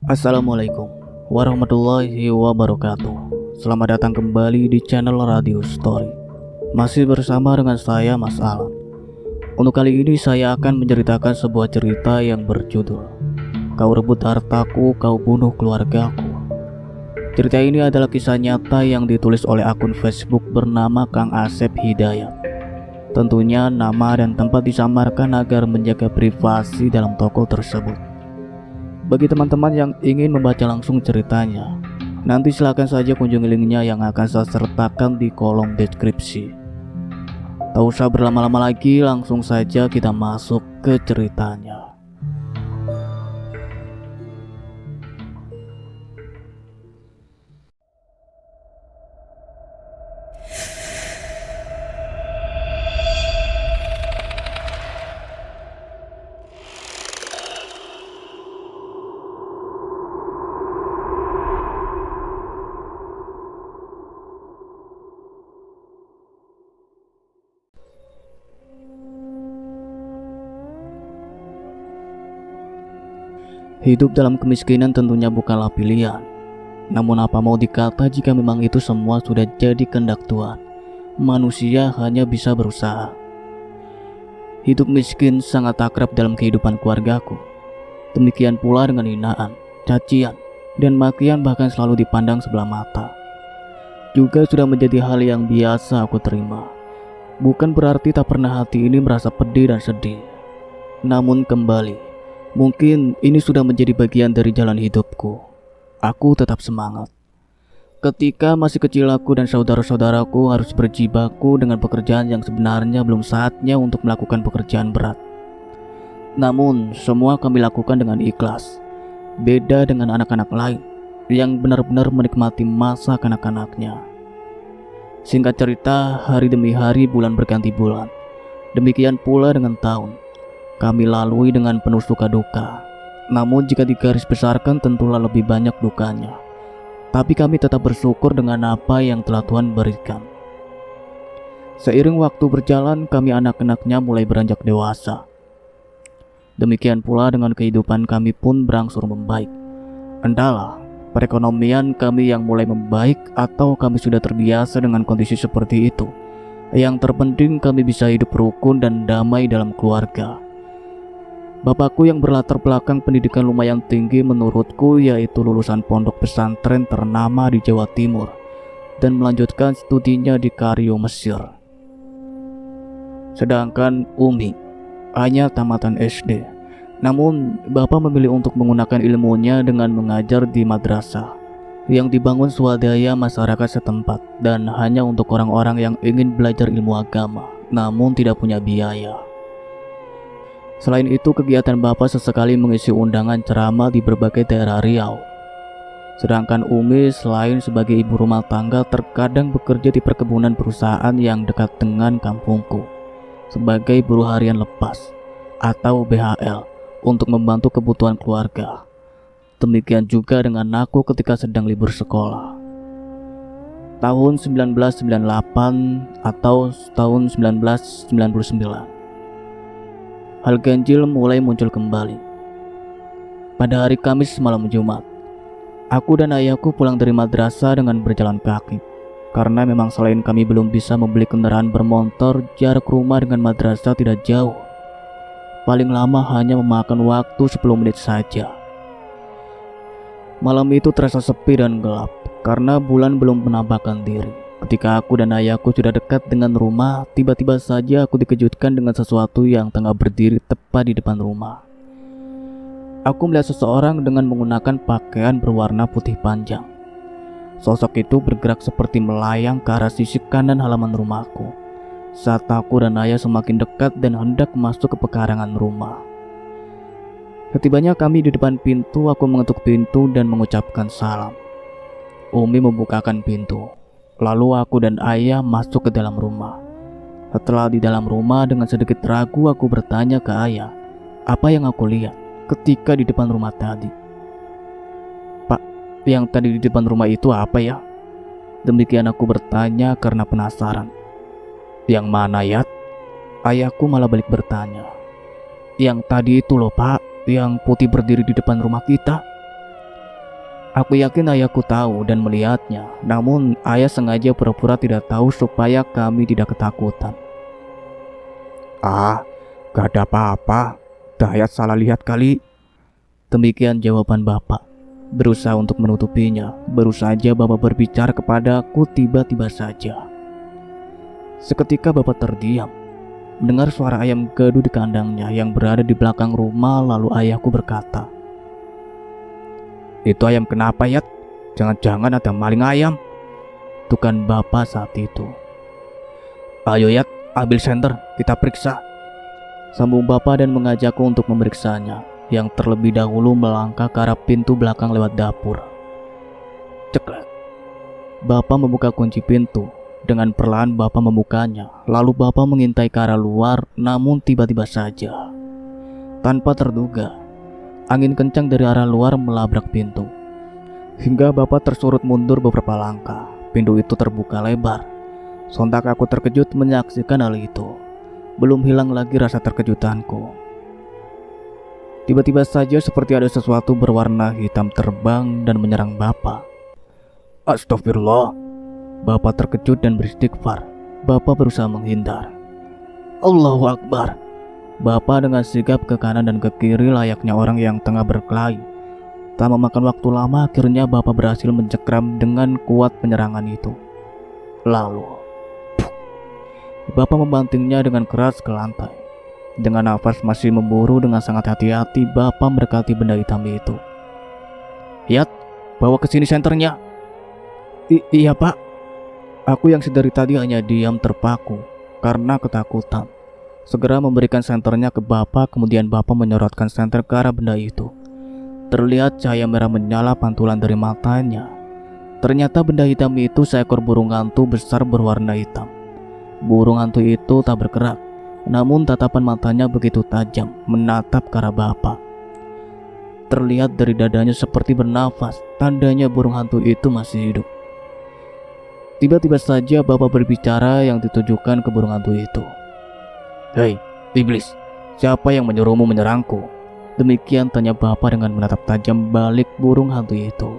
Assalamualaikum warahmatullahi wabarakatuh. Selamat datang kembali di channel Radio Story. Masih bersama dengan saya Mas Alan. Untuk kali ini saya akan menceritakan sebuah cerita yang berjudul Kau rebut hartaku, kau bunuh keluargaku. Cerita ini adalah kisah nyata yang ditulis oleh akun Facebook bernama Kang Asep Hidayat. Tentunya nama dan tempat disamarkan agar menjaga privasi dalam toko tersebut. Bagi teman-teman yang ingin membaca langsung ceritanya, nanti silakan saja kunjungi linknya yang akan saya sertakan di kolom deskripsi. Tak usah berlama-lama lagi, langsung saja kita masuk ke ceritanya. Hidup dalam kemiskinan tentunya bukanlah pilihan. Namun apa mau dikata jika memang itu semua sudah jadi kehendak Tuhan. Manusia hanya bisa berusaha. Hidup miskin sangat akrab dalam kehidupan keluargaku. Demikian pula dengan hinaan, cacian, dan makian bahkan selalu dipandang sebelah mata. Juga sudah menjadi hal yang biasa aku terima. Bukan berarti tak pernah hati ini merasa pedih dan sedih. Namun kembali, mungkin ini sudah menjadi bagian dari jalan hidupku. Aku tetap semangat. Ketika masih kecil aku dan saudara-saudaraku harus berjibaku dengan pekerjaan yang sebenarnya belum saatnya untuk melakukan pekerjaan berat. Namun semua kami lakukan dengan ikhlas. Beda dengan anak-anak lain yang benar-benar menikmati masa kanak-kanaknya. Singkat cerita, hari demi hari, bulan berganti bulan. Demikian pula dengan tahun kami lalui dengan penuh suka duka. Namun jika digaris besarkan tentulah lebih banyak dukanya. Tapi kami tetap bersyukur dengan apa yang telah Tuhan berikan. Seiring waktu berjalan, kami anak-anaknya mulai beranjak dewasa. Demikian pula dengan kehidupan kami pun berangsur membaik. Entahlah, perekonomian kami yang mulai membaik atau kami sudah terbiasa dengan kondisi seperti itu. Yang terpenting kami bisa hidup rukun dan damai dalam keluarga. Bapakku yang berlatar belakang pendidikan lumayan tinggi menurutku, yaitu lulusan pondok pesantren ternama di Jawa Timur dan melanjutkan studinya di Kairo, Mesir. Sedangkan Umi hanya tamatan SD. Namun bapak memilih untuk menggunakan ilmunya dengan mengajar di madrasah yang dibangun swadaya masyarakat setempat dan hanya untuk orang-orang yang ingin belajar ilmu agama namun tidak punya biaya. Selain itu, kegiatan bapak sesekali mengisi undangan ceramah di berbagai daerah Riau. Sedangkan Umi selain sebagai ibu rumah tangga terkadang bekerja di perkebunan perusahaan yang dekat dengan kampungku sebagai buruh harian lepas atau BHL untuk membantu kebutuhan keluarga. Demikian juga dengan aku ketika sedang libur sekolah. Tahun 1998 atau tahun 1999. Hal ganjil mulai muncul kembali. Pada hari Kamis malam Jumat, aku dan ayahku pulang dari madrasah dengan berjalan kaki. Karena memang selain kami belum bisa membeli kendaraan bermotor, jarak rumah dengan madrasah tidak jauh. Paling lama hanya memakan waktu 10 menit saja. Malam itu terasa sepi dan gelap karena bulan belum menampakkan diri. Ketika aku dan ayahku sudah dekat dengan rumah, tiba-tiba saja aku dikejutkan dengan sesuatu yang tengah berdiri tepat di depan rumah. Aku melihat seseorang dengan menggunakan pakaian berwarna putih panjang. Sosok itu bergerak seperti melayang ke arah sisi kanan halaman rumahku. Saat aku dan ayah semakin dekat dan hendak masuk ke pekarangan rumah. Setibanya kami di depan pintu, aku mengetuk pintu dan mengucapkan salam. Umi membukakan pintu. Lalu aku dan ayah masuk ke dalam rumah. Setelah di dalam rumah, dengan sedikit ragu aku bertanya ke ayah, apa yang aku lihat ketika di depan rumah tadi. Pak, yang tadi di depan rumah itu apa ya? Demikian aku bertanya karena penasaran. Yang mana, Yat? Ayahku malah balik bertanya. Yang tadi itu loh, Pak, yang putih berdiri di depan rumah kita. Aku yakin ayahku tahu dan melihatnya, namun ayah sengaja pura-pura tidak tahu supaya kami tidak ketakutan. Ah, gak ada apa-apa. Dayat salah lihat kali. Demikian jawaban bapak. Berusaha untuk menutupinya, baru saja bapak berbicara kepadaku tiba-tiba saja. Seketika bapak terdiam, mendengar suara ayam gaduh di kandangnya yang berada di belakang rumah. Lalu ayahku berkata, "Itu ayam kenapa, Yat? Jangan-jangan ada maling ayam." Tukan bapak saat itu. "Ayo Yat, ambil senter, kita periksa," sambung bapak dan mengajakku untuk memeriksanya, yang terlebih dahulu melangkah ke arah pintu belakang lewat dapur. Ceklek. Bapak membuka kunci pintu. Dengan perlahan bapak membukanya, lalu bapak mengintai ke arah luar, namun tiba-tiba saja, tanpa terduga, angin kencang dari arah luar melabrak pintu. Hingga bapak tersurut mundur beberapa langkah. Pintu itu terbuka lebar. Sontak aku terkejut menyaksikan hal itu. Belum hilang lagi rasa terkejutanku. Tiba-tiba saja seperti ada sesuatu berwarna hitam terbang dan menyerang bapak. Astagfirullah. Bapak terkejut dan beristighfar. Bapak berusaha menghindar. Allahu Akbar. Bapak dengan sigap ke kanan dan ke kiri layaknya orang yang tengah berkelahi. Tak memakan waktu lama, akhirnya bapak berhasil mencekram dengan kuat penyerangan itu. Lalu bapak membantingnya dengan keras ke lantai. Dengan nafas masih memburu, dengan sangat hati-hati bapak mendekati benda hitam itu. Yat, bawa ke sini senternya. Iya pak. Aku yang sedari tadi hanya diam terpaku karena ketakutan. Segera memberikan senternya ke bapak, kemudian bapak menyorotkan senter ke arah benda itu. Terlihat cahaya merah menyala pantulan dari matanya. Ternyata benda hitam itu seekor burung hantu besar berwarna hitam. Burung hantu itu tak bergerak, namun tatapan matanya begitu tajam menatap ke arah bapak. Terlihat dari dadanya seperti bernafas, tandanya burung hantu itu masih hidup. Tiba-tiba saja bapak berbicara yang ditujukan ke burung hantu itu. Hei, iblis, siapa yang menyuruhmu menyerangku? Demikian tanya bapak dengan menatap tajam balik burung hantu itu.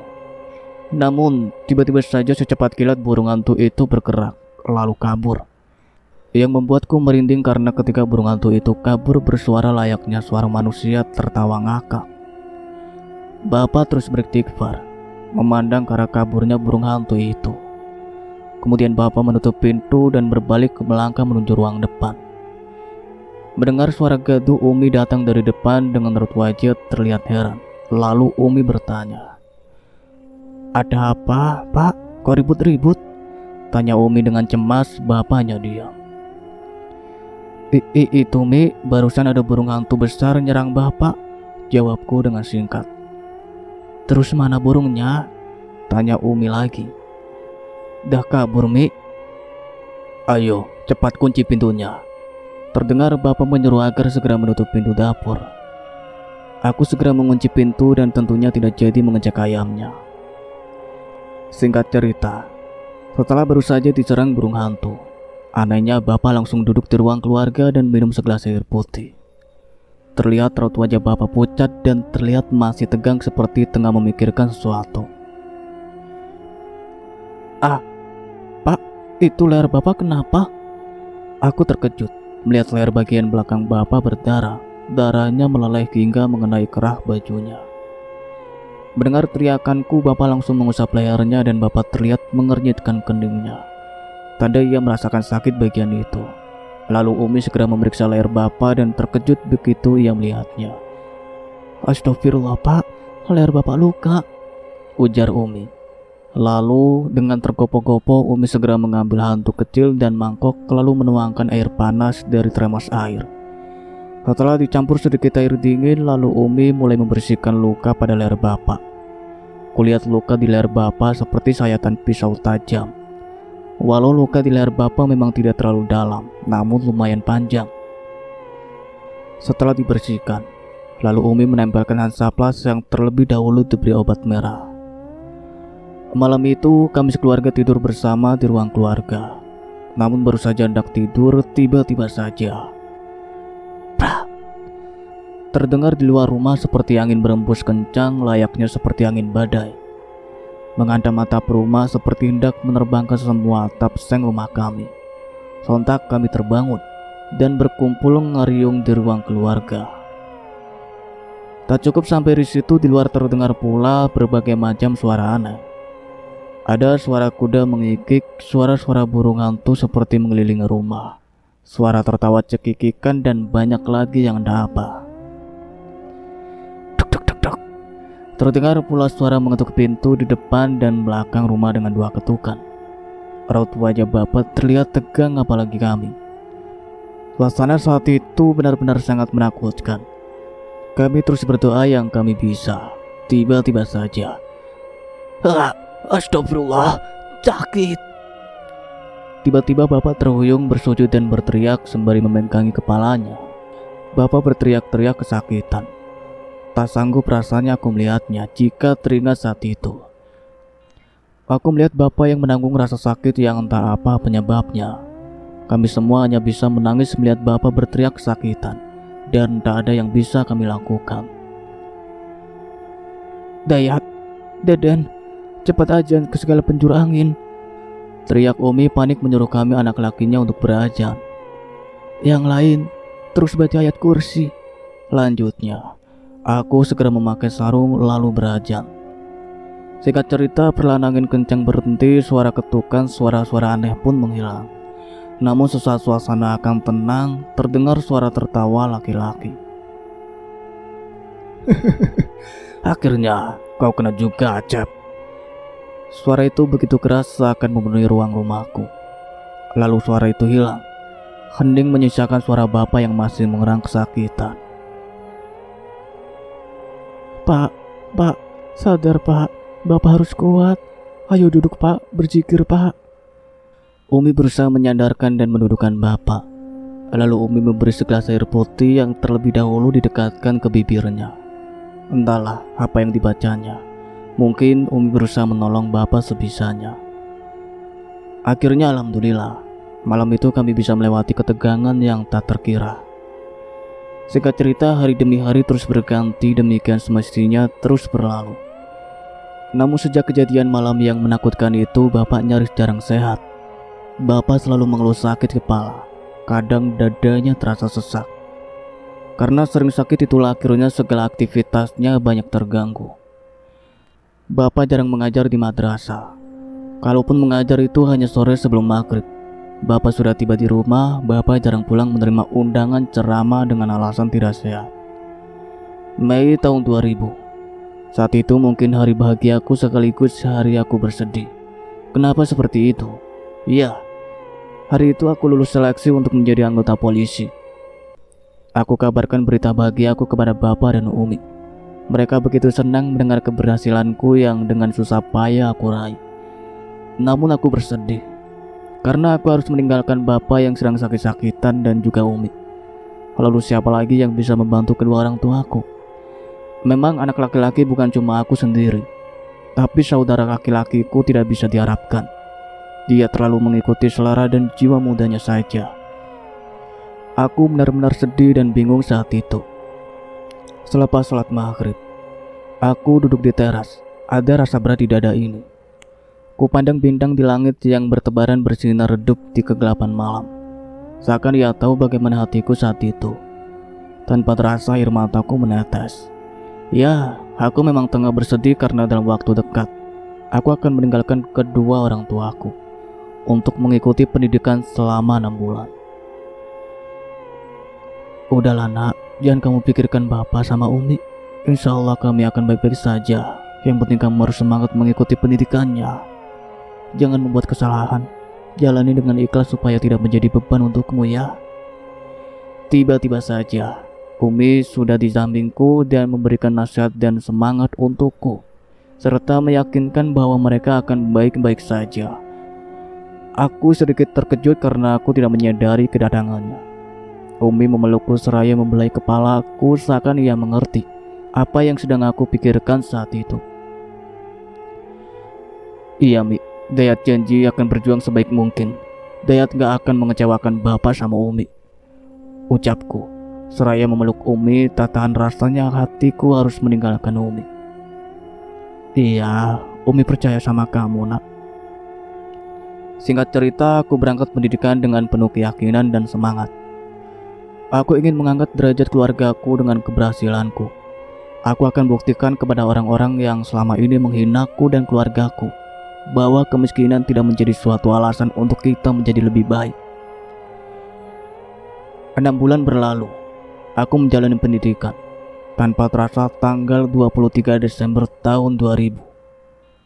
Namun, tiba-tiba saja secepat kilat burung hantu itu bergerak, lalu kabur. Yang membuatku merinding karena ketika burung hantu itu kabur bersuara layaknya suara manusia tertawa ngakak. Bapak terus beristighfar, memandang ke arah kaburnya burung hantu itu. Kemudian bapak menutup pintu dan berbalik ke melangkah menuju ruang depan. Mendengar suara gaduh, Umi datang dari depan dengan raut wajah terlihat heran. Lalu Umi bertanya, "Ada apa, Pak? Kok ribut-ribut?" Tanya Umi dengan cemas. Bapaknya diam. Itu Mi, barusan ada burung hantu besar nyerang bapak," jawabku dengan singkat. "Terus mana burungnya?" Tanya Umi lagi. "Dah kabur Mi." "Ayo, cepat kunci pintunya." Terdengar bapak menyuruh agar segera menutup pintu dapur. Aku segera mengunci pintu dan tentunya tidak jadi mengecek ayamnya. Singkat cerita, setelah baru saja diserang burung hantu, anehnya bapak langsung duduk di ruang keluarga dan minum segelas air putih. Terlihat raut wajah bapak pucat dan terlihat masih tegang seperti tengah memikirkan sesuatu. "Ah, Pak, itu leher bapak kenapa?" Aku terkejut melihat leher bagian belakang bapak berdarah. Darahnya meleleh hingga mengenai kerah bajunya. Mendengar teriakanku, bapak langsung mengusap lehernya dan bapak terlihat mengernyitkan keningnya. Tanda ia merasakan sakit bagian itu. Lalu Umi segera memeriksa leher bapak dan terkejut begitu ia melihatnya. "Astagfirullah Pak, leher bapak luka," ujar Umi. Lalu dengan tergopoh-gopoh Umi segera mengambil handuk kecil dan mangkok, lalu menuangkan air panas dari termos air. Setelah dicampur sedikit air dingin, lalu Umi mulai membersihkan luka pada leher bapak. Kulihat luka di leher bapak seperti sayatan pisau tajam. Walau luka di leher bapak memang tidak terlalu dalam, namun lumayan panjang. Setelah dibersihkan, lalu Umi menempelkan Hansaplast yang terlebih dahulu diberi obat merah. Malam itu kami sekeluarga tidur bersama di ruang keluarga. Namun baru saja hendak tidur, tiba-tiba saja Prah! Terdengar di luar rumah seperti angin berembus kencang, layaknya seperti angin badai. menghantam atap rumah seperti hendak menerbangkan semua atap seng rumah kami. Sontak kami terbangun dan berkumpul ngeriung di ruang keluarga. Tak cukup sampai di situ, di luar terdengar pula berbagai macam suara aneh. Ada suara kuda mengikik, suara-suara burung hantu seperti mengelilingi rumah, suara tertawa cekikikan, dan banyak lagi yang tak apa. Terdengar pula suara mengetuk pintu di depan dan belakang rumah dengan 2 ketukan. Raut wajah bapak terlihat tegang, apalagi kami. Suasana saat itu benar-benar sangat menakutkan. Kami terus berdoa yang kami bisa. Tiba-tiba saja, astagfirullah, sakit. Tiba-tiba bapak terhuyung bersujud dan berteriak sembari membengkangi kepalanya. Bapak berteriak-teriak kesakitan. Tak sanggup rasanya aku melihatnya jika teringat saat itu. Aku melihat bapak yang menanggung rasa sakit yang entah apa penyebabnya. Kami semua hanya bisa menangis melihat bapak berteriak kesakitan, dan tak ada yang bisa kami lakukan. Dayat, Deden, cepat ajan ke segala penjuru angin, teriak Umi panik menyuruh kami anak lakinya untuk berajan. Yang lain terus baca ayat kursi, lanjutnya. Aku segera memakai sarung lalu berajan. Singkat cerita, perlahan angin kencang berhenti, suara ketukan, suara-suara aneh pun menghilang. Namun sesaat suasana akan tenang, terdengar suara tertawa laki-laki. Akhirnya kau kena juga, Acep. Suara itu begitu keras seakan memenuhi ruang rumahku. Lalu suara itu hilang. Hening menyisakan suara bapak yang masih mengerang kesakitan. Pak, sadar Pak, Bapak harus kuat. Ayo duduk Pak, berzikir Pak. Umi berusaha menyandarkan dan mendudukkan bapak. Lalu Umi memberi segelas air putih yang terlebih dahulu didekatkan ke bibirnya. Entahlah apa yang dibacanya. Mungkin Umi berusaha menolong bapak sebisanya. Akhirnya alhamdulillah, malam itu kami bisa melewati ketegangan yang tak terkira. Singkat cerita, hari demi hari terus berganti, demikian semestinya terus berlalu. Namun sejak kejadian malam yang menakutkan itu, bapak nyaris jarang sehat. Bapak selalu mengeluh sakit kepala, kadang dadanya terasa sesak. Karena sering sakit itulah akhirnya segala aktivitasnya banyak terganggu. Bapak jarang mengajar di madrasah. Kalaupun mengajar itu hanya sore sebelum maghrib. Bapak sudah tiba di rumah, bapak jarang pulang menerima undangan ceramah dengan alasan tidak sehat. Mei tahun 2000. Saat itu mungkin hari bahagiaku sekaligus hari aku bersedih. Kenapa seperti itu? Iya, hari itu aku lulus seleksi untuk menjadi anggota polisi. Aku kabarkan berita bahagiaku kepada bapak dan Umi. Mereka begitu senang mendengar keberhasilanku yang dengan susah payah aku raih. Namun aku bersedih karena aku harus meninggalkan bapak yang sedang sakit-sakitan dan juga Umi. Lalu siapa lagi yang bisa membantu kedua orang tuaku? Memang anak laki-laki bukan cuma aku sendiri, tapi saudara laki-lakiku tidak bisa diharapkan. Dia terlalu mengikuti selera dan jiwa mudanya saja. Aku benar-benar sedih dan bingung saat itu. Selepas sholat maghrib, aku duduk di teras. Ada rasa berat di dada ini. Kupandang bintang di langit yang bertebaran bersinar redup di kegelapan malam. Seakan ia tahu bagaimana hatiku saat itu. Tanpa terasa air mataku menetes. Ya, aku memang tengah bersedih karena dalam waktu dekat aku akan meninggalkan kedua orang tuaku untuk mengikuti pendidikan selama 6 bulan. Udahlah nak, jangan kamu pikirkan bapak sama Umi. Insya Allah kami akan baik-baik saja. Yang penting kamu harus semangat mengikuti pendidikannya. Jangan membuat kesalahan. Jalani dengan ikhlas supaya tidak menjadi beban untukmu ya. Tiba-tiba saja Umi sudah di sampingku dan memberikan nasihat dan semangat untukku, serta meyakinkan bahwa mereka akan baik-baik saja. Aku sedikit terkejut karena aku tidak menyadari kedatangannya. Umi memelukku seraya membelai kepalaku seakan ia mengerti apa yang sedang aku pikirkan saat itu. Iya Mi, Dayat janji akan berjuang sebaik mungkin. Dayat gak akan mengecewakan bapak sama Umi, ucapku seraya memeluk Umi. Tak tahan rasanya hatiku harus meninggalkan Umi. Iya, Umi percaya sama kamu, Nak. Singkat cerita, aku berangkat pendidikan dengan penuh keyakinan dan semangat. Aku ingin mengangkat derajat keluargaku dengan keberhasilanku. Aku akan buktikan kepada orang-orang yang selama ini menghinaku dan keluargaku bahwa kemiskinan tidak menjadi suatu alasan untuk kita menjadi lebih baik. 6 bulan berlalu, aku menjalani pendidikan. Tanpa terasa tanggal 23 Desember tahun 2000,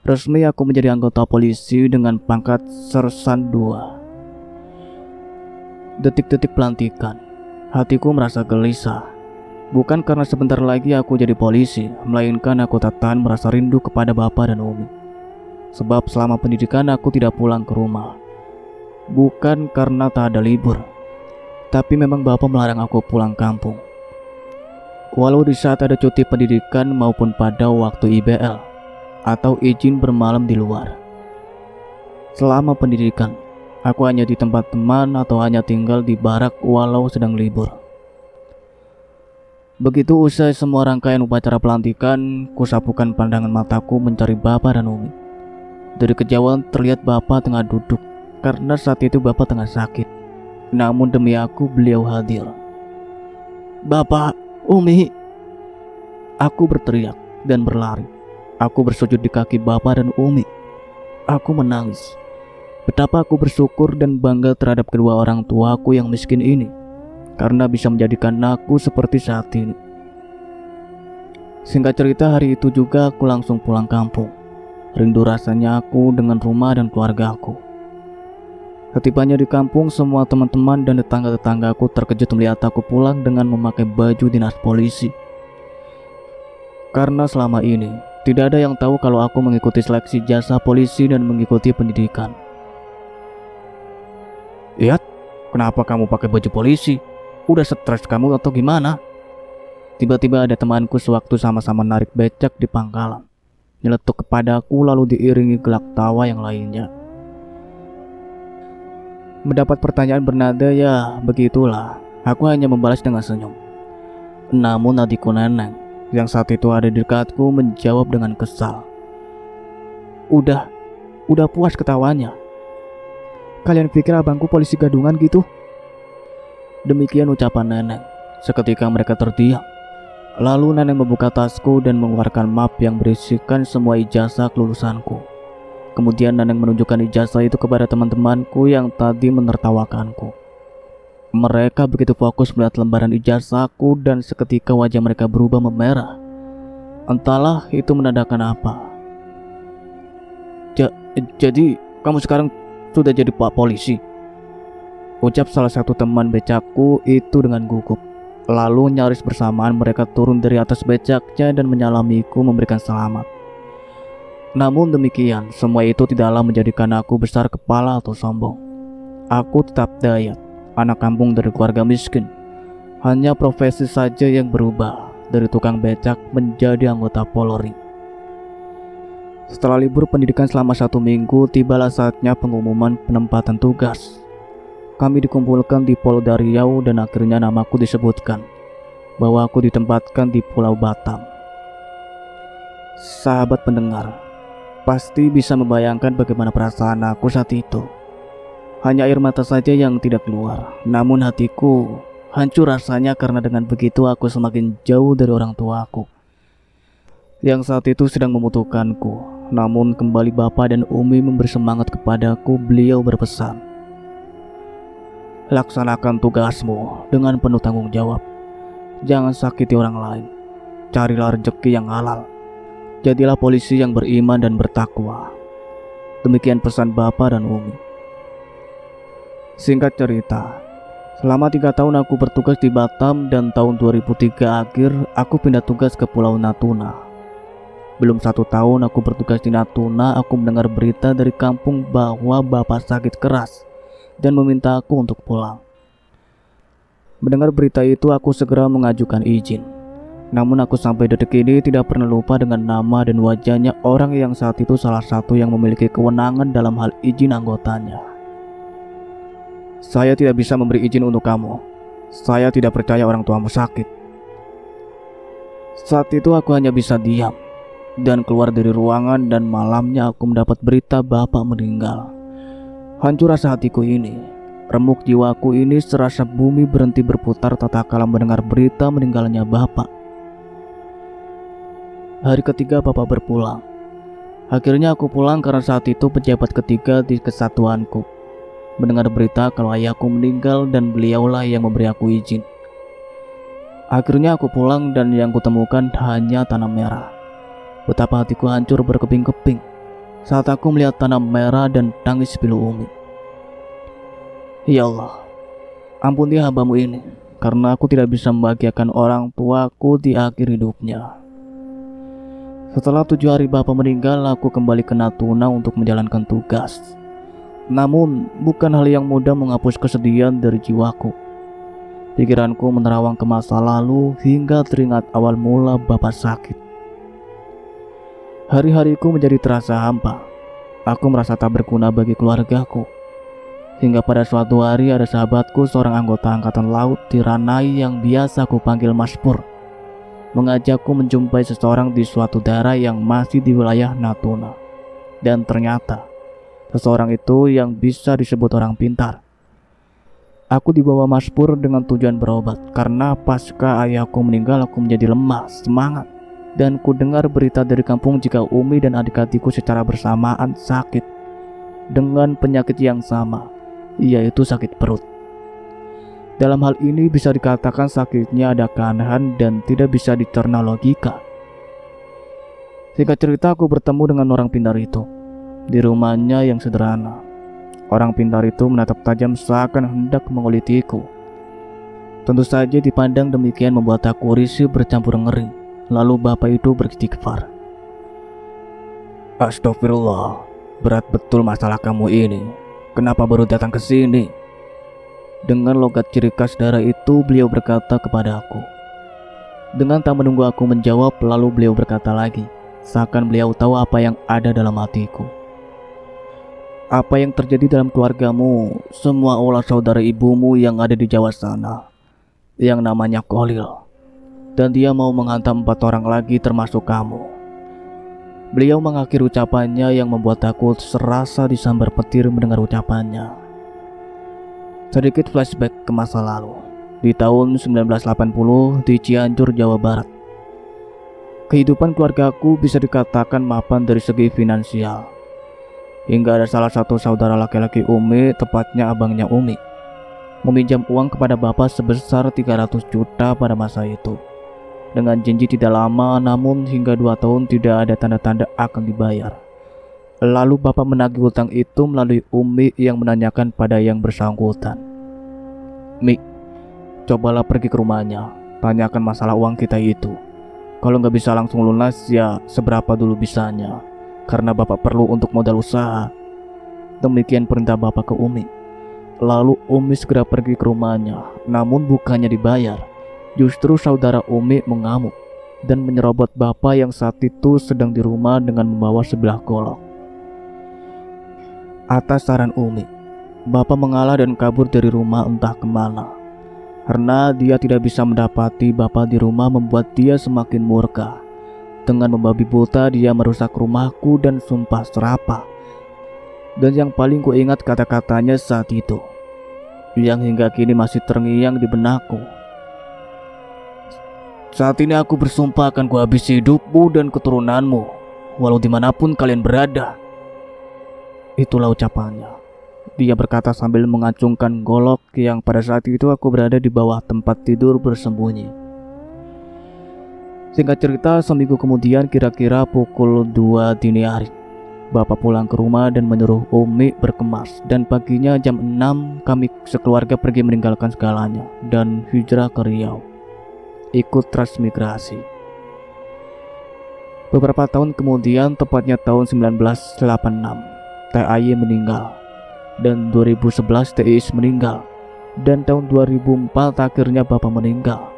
resmi aku menjadi anggota polisi dengan pangkat Sersan 2. Detik-detik pelantikan, hatiku merasa gelisah. Bukan karena sebentar lagi aku jadi polisi, melainkan aku tak tahan merasa rindu kepada bapak dan umi. Sebab selama pendidikan aku tidak pulang ke rumah. Bukan karena tak ada libur, tapi memang bapak melarang aku pulang kampung. Walau di saat ada cuti pendidikan maupun pada waktu IBL atau izin bermalam di luar. Selama pendidikan, aku hanya di tempat teman atau hanya tinggal di barak walau sedang libur. Begitu usai semua rangkaian upacara pelantikan, kusapukan pandangan mataku mencari bapak dan umi. Dari kejauhan terlihat bapak tengah duduk, karena saat itu bapak tengah sakit. Namun demi aku beliau hadir. "Bapak, Umi!" Aku berteriak dan berlari. Aku bersujud di kaki bapak dan umi. Aku menangis. Betapa aku bersyukur dan bangga terhadap kedua orang tuaku yang miskin ini, karena bisa menjadikan aku seperti saat ini. Singkat cerita, hari itu juga aku langsung pulang kampung. Rindu rasanya aku dengan rumah dan keluarga aku. Ketibanya di kampung, semua teman-teman dan tetangga-tetanggaku terkejut melihat aku pulang dengan memakai baju dinas polisi. Karena selama ini tidak ada yang tahu kalau aku mengikuti seleksi jasa polisi dan mengikuti pendidikan. "Lihat, kenapa kamu pakai baju polisi? Udah stres kamu atau gimana?" Tiba-tiba ada temanku sewaktu sama-sama narik becak di pangkalan, nyeletuk kepadaku lalu diiringi gelak tawa yang lainnya. Mendapat pertanyaan bernada "ya begitulah", aku hanya membalas dengan senyum. Namun adikku Neneng yang saat itu ada di dekatku menjawab dengan kesal. Udah puas ketawanya. Kalian pikir abangku polisi gadungan gitu?" Demikian ucapan Neneng. Seketika mereka terdiam. Lalu Neneng membuka tasku dan mengeluarkan map yang berisikan semua ijazah kelulusanku. Kemudian Neneng menunjukkan ijazah itu kepada teman-temanku yang tadi menertawakanku. Mereka begitu fokus melihat lembaran ijazahku dan seketika wajah mereka berubah memerah. Entahlah itu menandakan apa. Jadi kamu sekarang sudah jadi pak polisi?" ucap salah satu teman becakku itu dengan gugup. Lalu nyaris bersamaan mereka turun dari atas becaknya dan menyalamiku memberikan selamat. Namun demikian, semua itu tidaklah menjadikan aku besar kepala atau sombong. Aku tetap Dayat, anak kampung dari keluarga miskin. Hanya profesi saja yang berubah dari tukang becak menjadi anggota Polri. Setelah libur pendidikan selama 1 minggu, tibalah saatnya pengumuman penempatan tugas. Kami dikumpulkan di Polda Riau dan akhirnya namaku disebutkan bahwa aku ditempatkan di Pulau Batam. Sahabat pendengar, pasti bisa membayangkan bagaimana perasaan aku saat itu. Hanya air mata saja yang tidak keluar, namun hatiku hancur rasanya karena dengan begitu aku semakin jauh dari orang tuaku yang saat itu sedang membutuhkanku. Namun kembali bapak dan umi memberi semangat kepadaku. Beliau berpesan, "Laksanakan tugasmu dengan penuh tanggung jawab. Jangan sakiti orang lain. Carilah rezeki yang halal. Jadilah polisi yang beriman dan bertakwa." Demikian pesan bapak dan umi. Singkat cerita, selama 3 tahun aku bertugas di Batam dan tahun 2003 akhir aku pindah tugas ke Pulau Natuna. Belum 1 tahun aku bertugas di Natuna, aku mendengar berita dari kampung bahwa bapak sakit keras dan meminta aku untuk pulang. Mendengar berita itu aku segera mengajukan izin. Namun aku sampai detik ini tidak pernah lupa dengan nama dan wajahnya orang yang saat itu salah satu yang memiliki kewenangan dalam hal izin anggotanya. "Saya tidak bisa memberi izin untuk kamu. Saya tidak percaya orang tuamu sakit." Saat itu aku hanya bisa diam. dan keluar dari ruangan, dan malamnya aku mendapat berita bapak meninggal. Hancur rasa hatiku ini, remuk jiwaku ini, serasa bumi berhenti berputar tatkala mendengar berita meninggalnya bapak. Hari ketiga bapak berpulang. Akhirnya aku pulang karena saat itu pejabat ketiga di kesatuanku mendengar berita kalau ayahku meninggal dan beliaulah yang memberi aku izin. Akhirnya aku pulang dan yang kutemukan hanya tanah merah. Betapa hatiku hancur berkeping-keping saat aku melihat tanah merah dan tangis pilu Umi. Ya Allah, ampuni hamba-Mu ini, karena aku tidak bisa membahagiakan orang tuaku di akhir hidupnya. Setelah 7 hari bapak meninggal, aku kembali ke Natuna untuk menjalankan tugas. Namun, bukan hal yang mudah menghapus kesedihan dari jiwaku. Pikiranku menerawang ke masa lalu hingga teringat awal mula bapak sakit. Hari-hariku menjadi terasa hampa. Aku merasa tak berguna bagi keluargaku. Hingga pada suatu hari ada sahabatku, seorang anggota angkatan laut di Ranai yang biasa aku panggil Mas Pur, mengajakku menjumpai seseorang di suatu daerah yang masih di wilayah Natuna. Dan ternyata seseorang itu yang bisa disebut orang pintar. Aku dibawa Mas Pur dengan tujuan berobat, karena pasca ayahku meninggal aku menjadi lemah semangat. Dan ku dengar berita dari kampung jika Umi dan adik-adikku secara bersamaan sakit dengan penyakit yang sama, yaitu sakit perut. Dalam hal ini bisa dikatakan sakitnya ada keanehan dan tidak bisa dicerna logika. Singkat cerita, aku bertemu dengan orang pintar itu di rumahnya yang sederhana. Orang pintar itu menatap tajam seakan hendak mengulitiku. Tentu saja dipandang demikian membuat aku risih bercampur ngeri. Lalu bapak itu beristighfar. Astagfirullah, berat betul masalah kamu ini. Kenapa baru datang ke sini? Dengan logat ciri khas daerah itu, beliau berkata kepada aku. Dengan tak menunggu aku menjawab, lalu beliau berkata lagi, seakan beliau tahu apa yang ada dalam hatiku. Apa yang terjadi dalam keluargamu, semua olah saudara ibumu yang ada di Jawa sana, yang namanya Kolil. Dan dia mau menghantam 4 orang lagi termasuk kamu. Beliau mengakhiri ucapannya yang membuat aku serasa disambar petir mendengar ucapannya. Sedikit flashback ke masa lalu. Di tahun 1980 di Cianjur, Jawa Barat. Kehidupan keluargaku bisa dikatakan mapan dari segi finansial. Hingga ada salah satu saudara laki-laki Umi, tepatnya abangnya Umi, meminjam uang kepada bapak sebesar 300 juta pada masa itu. Dengan janji tidak lama, namun hingga 2 tahun tidak ada tanda-tanda akan dibayar. Lalu bapak menagih hutang itu melalui Umi yang menanyakan pada yang bersangkutan. Mi, cobalah pergi ke rumahnya, tanyakan masalah uang kita itu. Kalau nggak bisa langsung lunas, ya seberapa dulu bisanya, karena bapak perlu untuk modal usaha. Demikian perintah bapak ke Umi. Lalu Umi segera pergi ke rumahnya, namun bukannya dibayar. Justru saudara Umi mengamuk dan menyerobot bapak yang saat itu sedang di rumah dengan membawa sebilah golok. Atas saran Umi, bapak mengalah dan kabur dari rumah entah kemana. Karena dia tidak bisa mendapati bapak di rumah membuat dia semakin murka. Dengan membabi buta dia merusak rumahku dan sumpah serapah. Dan yang paling ku ingat kata-katanya saat itu, yang hingga kini masih terngiang di benakku. Saat ini aku bersumpah akan kuhabisi hidupmu dan keturunanmu, walau dimanapun kalian berada. Itulah ucapannya. Dia berkata sambil mengacungkan golok yang pada saat itu aku berada di bawah tempat tidur bersembunyi. Singkat cerita, seminggu kemudian kira-kira pukul 2 dini hari, bapak pulang ke rumah dan menyuruh Umi berkemas. Dan paginya jam 6 kami sekeluarga pergi meninggalkan segalanya dan hijrah ke Riau, ikut transmigrasi. Beberapa tahun kemudian, tepatnya tahun 1986, TAY meninggal, dan 2011 TIS meninggal, dan tahun 2004 akhirnya bapak meninggal.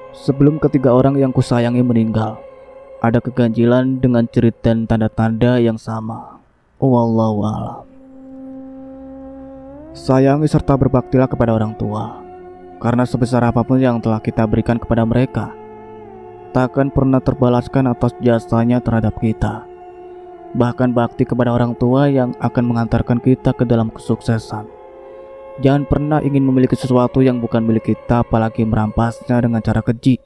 Sebelum ketiga orang yang kusayangi meninggal, ada keganjilan dengan cerita dan tanda-tanda yang sama. Wallahu a'lam. Sayangi serta berbaktilah kepada orang tua, karena sebesar apapun yang telah kita berikan kepada mereka, takkan pernah terbalaskan atas jasanya terhadap kita. Bahkan bakti kepada orang tua yang akan mengantarkan kita ke dalam kesuksesan. Jangan pernah ingin memiliki sesuatu yang bukan milik kita, apalagi merampasnya dengan cara keji.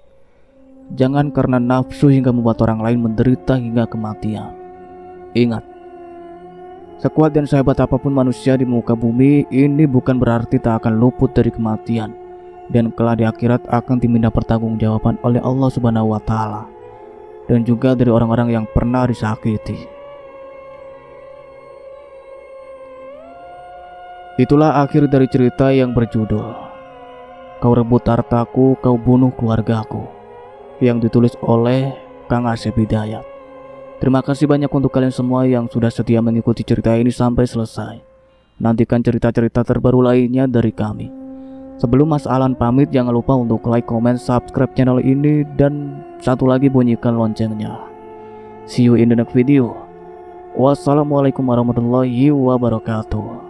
Jangan karena nafsu hingga membuat orang lain menderita hingga kematian. Ingat, sekuat dan sehebat apapun manusia di muka bumi ini bukan berarti tak akan luput dari kematian, dan kelak di akhirat akan diminta pertanggungjawaban oleh Allah Subhanahu wa Ta'ala, dan juga dari orang-orang yang pernah disakiti. Itulah akhir dari cerita yang berjudul Kau Rebut Hartaku, Kau Bunuh Keluargaku, yang ditulis oleh Kang Asep Hidayat. Terima kasih banyak untuk kalian semua yang sudah setia mengikuti cerita ini sampai selesai. Nantikan cerita-cerita terbaru lainnya dari kami. Sebelum Mas Alan pamit, jangan lupa untuk like, comment, subscribe channel ini, dan satu lagi bunyikan loncengnya. See you in the next video. Wassalamualaikum warahmatullahi wabarakatuh.